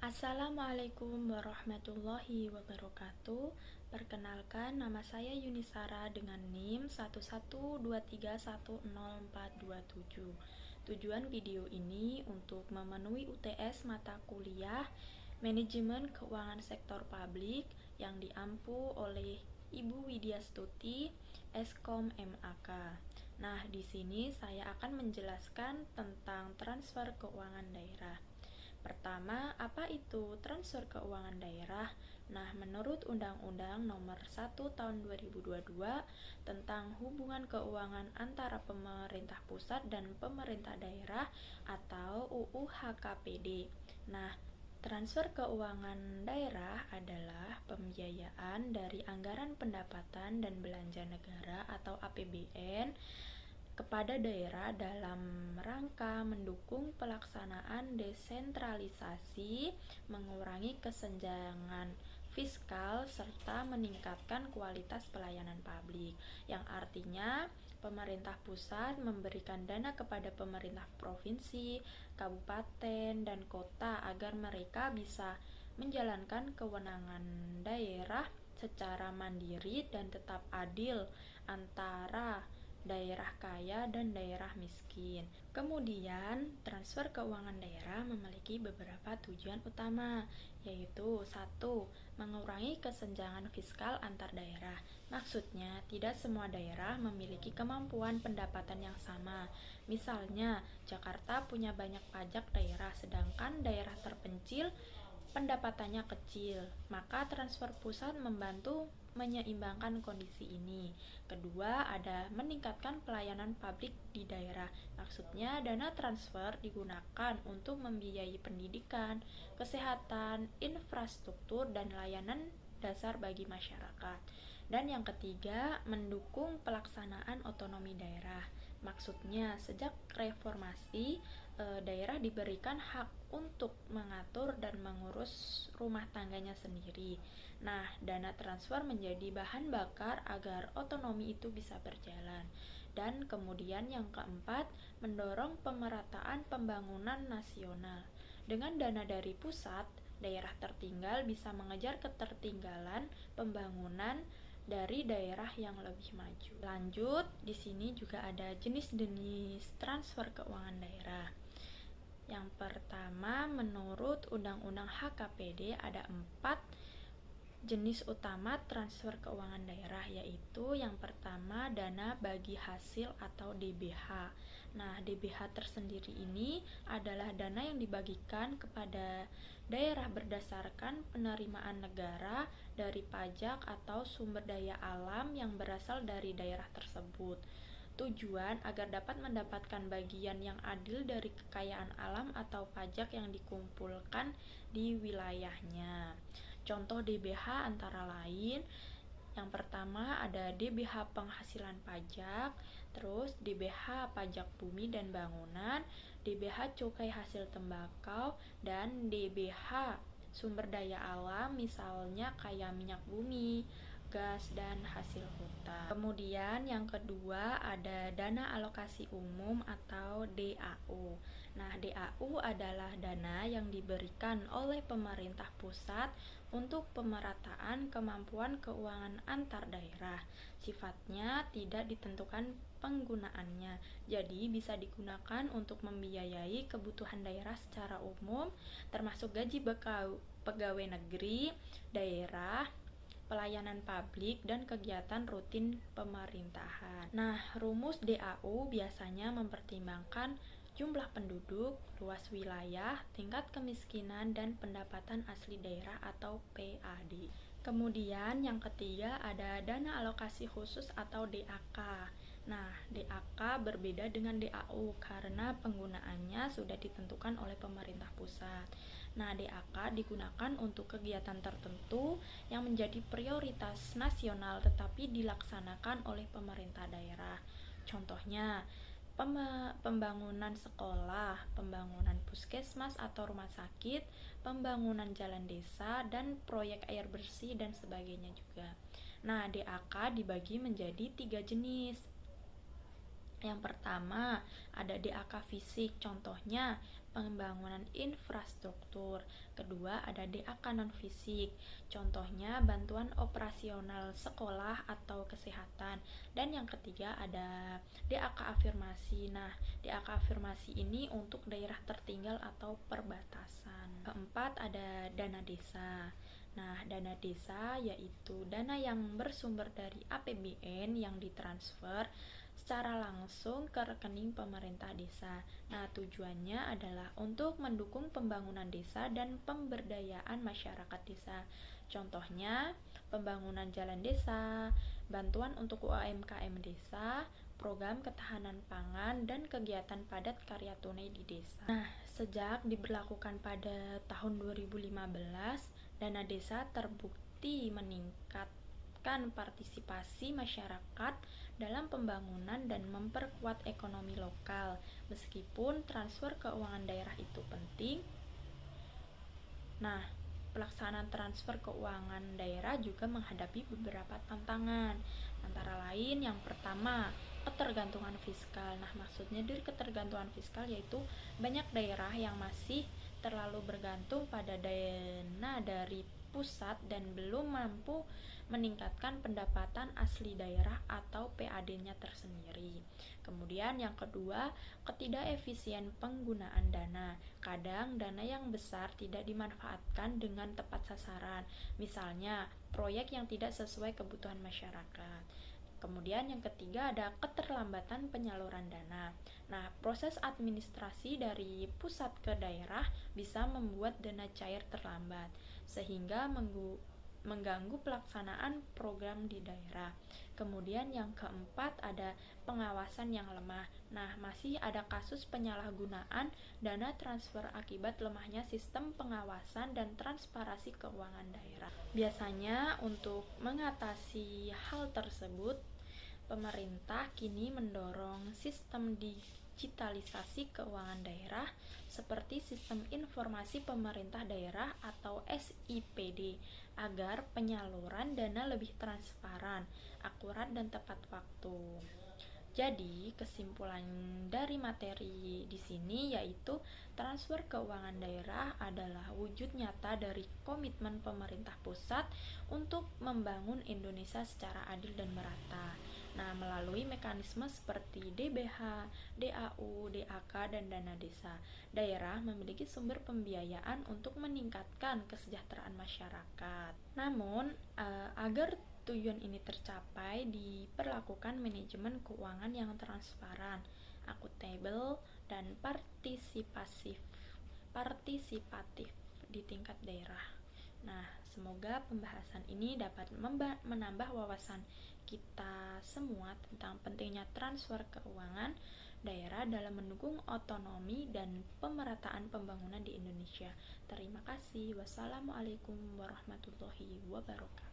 Assalamualaikum warahmatullahi wabarakatuh. Perkenalkan, nama saya Yunisara dengan NIM 112310427. Tujuan video ini untuk memenuhi UTS mata kuliah Manajemen Keuangan Sektor Publik yang diampu oleh Ibu Widya Stuti, Eskom MAK. Nah, di sini saya akan menjelaskan tentang transfer keuangan daerah. Pertama, apa itu transfer keuangan daerah? Nah, menurut Undang-Undang Nomor 1 Tahun 2022 tentang hubungan keuangan antara pemerintah pusat dan pemerintah daerah atau UU HKPD. Nah, transfer keuangan daerah adalah pembiayaan dari anggaran pendapatan dan belanja negara atau APBN kepada daerah dalam rangka mendukung pelaksanaan desentralisasi, mengurangi kesenjangan fiskal, serta meningkatkan kualitas pelayanan publik, yang artinya pemerintah pusat memberikan dana kepada pemerintah provinsi, kabupaten, dan kota agar mereka bisa menjalankan kewenangan daerah secara mandiri dan tetap adil antara daerah kaya dan daerah miskin. Kemudian, transfer keuangan daerah memiliki beberapa tujuan utama, yaitu 1. Mengurangi kesenjangan fiskal antar daerah. Maksudnya, tidak semua daerah memiliki kemampuan pendapatan yang sama. Misalnya, Jakarta punya banyak pajak daerah, sedangkan daerah terpencil pendapatannya kecil, maka transfer pusat membantu menyeimbangkan kondisi ini. Kedua, ada meningkatkan pelayanan publik di daerah. Maksudnya, dana transfer digunakan untuk membiayai pendidikan, kesehatan, infrastruktur, dan layanan dasar bagi masyarakat. Dan yang ketiga, mendukung pelaksanaan otonomi daerah. Maksudnya, sejak reformasi, daerah diberikan hak untuk mengatur dan mengurus rumah tangganya sendiri. Nah, dana transfer menjadi bahan bakar agar otonomi itu bisa berjalan. Dan kemudian yang keempat, mendorong pemerataan pembangunan nasional. Dengan dana dari pusat, daerah tertinggal bisa mengejar ketertinggalan pembangunan dari daerah yang lebih maju. Lanjut, di sini juga ada jenis-jenis transfer keuangan daerah. Yang pertama, menurut Undang-Undang HKPD ada 4 jenis utama transfer keuangan daerah, yaitu yang pertama dana bagi hasil atau DBH. Nah, DBH tersendiri ini adalah dana yang dibagikan kepada daerah berdasarkan penerimaan negara dari pajak atau sumber daya alam yang berasal dari daerah tersebut. Tujuan agar dapat mendapatkan bagian yang adil dari kekayaan alam atau pajak yang dikumpulkan di wilayahnya. Contoh DBH antara lain, yang pertama ada DBH penghasilan pajak, terus DBH pajak bumi dan bangunan, DBH cukai hasil tembakau, dan DBH sumber daya alam misalnya kayak minyak bumi, gas, dan hasil hutan. Kemudian yang kedua ada dana alokasi umum atau DAU. Nah, DAU adalah dana yang diberikan oleh pemerintah pusat untuk pemerataan kemampuan keuangan antar daerah. Sifatnya tidak ditentukan penggunaannya, jadi bisa digunakan untuk membiayai kebutuhan daerah secara umum, termasuk gaji pegawai negeri daerah, pelayanan publik, dan kegiatan rutin pemerintahan. Nah, rumus DAU biasanya mempertimbangkan jumlah penduduk, luas wilayah, tingkat kemiskinan, dan pendapatan asli daerah atau PAD. Kemudian yang ketiga ada dana alokasi khusus atau DAK. Nah, DAK berbeda dengan DAU karena penggunaannya sudah ditentukan oleh pemerintah pusat. Nah, DAK digunakan untuk kegiatan tertentu yang menjadi prioritas nasional tetapi dilaksanakan oleh pemerintah daerah. Contohnya, pembangunan sekolah, pembangunan puskesmas atau rumah sakit, pembangunan jalan desa, dan proyek air bersih dan sebagainya juga. Nah, DAK dibagi menjadi 3 jenis. Yang pertama, ada DAK fisik, contohnya pembangunan infrastruktur. Kedua, ada DAK non-fisik. Contohnya bantuan operasional sekolah atau kesehatan. Dan yang ketiga ada DAK afirmasi. Nah, DAK afirmasi ini untuk daerah tertinggal atau perbatasan. Keempat, ada dana desa. Nah, dana desa yaitu dana yang bersumber dari APBN yang ditransfer secara langsung ke rekening pemerintah desa. Nah, tujuannya adalah untuk mendukung pembangunan desa dan pemberdayaan masyarakat desa. Contohnya, pembangunan jalan desa, bantuan untuk UMKM desa, program ketahanan pangan, dan kegiatan padat karya tunai di desa. Nah, sejak diberlakukan pada tahun 2015, dana desa terbukti meningkatkan partisipasi masyarakat dalam pembangunan dan memperkuat ekonomi lokal. Meskipun transfer keuangan daerah itu penting, nah, pelaksanaan transfer keuangan daerah juga menghadapi beberapa tantangan. Antara lain, yang pertama, ketergantungan fiskal. Nah, maksudnya dari ketergantungan fiskal yaitu banyak daerah yang masih terlalu bergantung pada dana dari pusat dan belum mampu meningkatkan pendapatan asli daerah atau PAD-nya tersendiri. Kemudian yang kedua, ketidakefisien penggunaan dana. Kadang dana yang besar tidak dimanfaatkan dengan tepat sasaran. Misalnya, proyek yang tidak sesuai kebutuhan masyarakat. Kemudian yang ketiga ada keterlambatan penyaluran dana. Nah, proses administrasi dari pusat ke daerah bisa membuat dana cair terlambat, sehingga mengganggu pelaksanaan program di daerah. Kemudian yang keempat ada pengawasan yang lemah. Nah, masih ada kasus penyalahgunaan dana transfer akibat lemahnya sistem pengawasan dan transparansi keuangan daerah. Biasanya untuk mengatasi hal tersebut, pemerintah kini mendorong sistem digitalisasi keuangan daerah seperti Sistem Informasi Pemerintah Daerah atau SIPD agar penyaluran dana lebih transparan, akurat, dan tepat waktu. Jadi, kesimpulan dari materi di sini yaitu transfer keuangan daerah adalah wujud nyata dari komitmen pemerintah pusat untuk membangun Indonesia secara adil dan merata. Nah, melalui mekanisme seperti DBH, DAU, DAK, dan dana desa, daerah memiliki sumber pembiayaan untuk meningkatkan kesejahteraan masyarakat. Namun, agar tujuan ini tercapai, diperlakukan manajemen keuangan yang transparan, akuntabel, dan partisipatif di tingkat daerah. Nah, semoga pembahasan ini dapat menambah wawasan kita semua tentang pentingnya transfer keuangan daerah dalam mendukung otonomi dan pemerataan pembangunan di Indonesia. Terima kasih. Wassalamualaikum warahmatullahi wabarakatuh.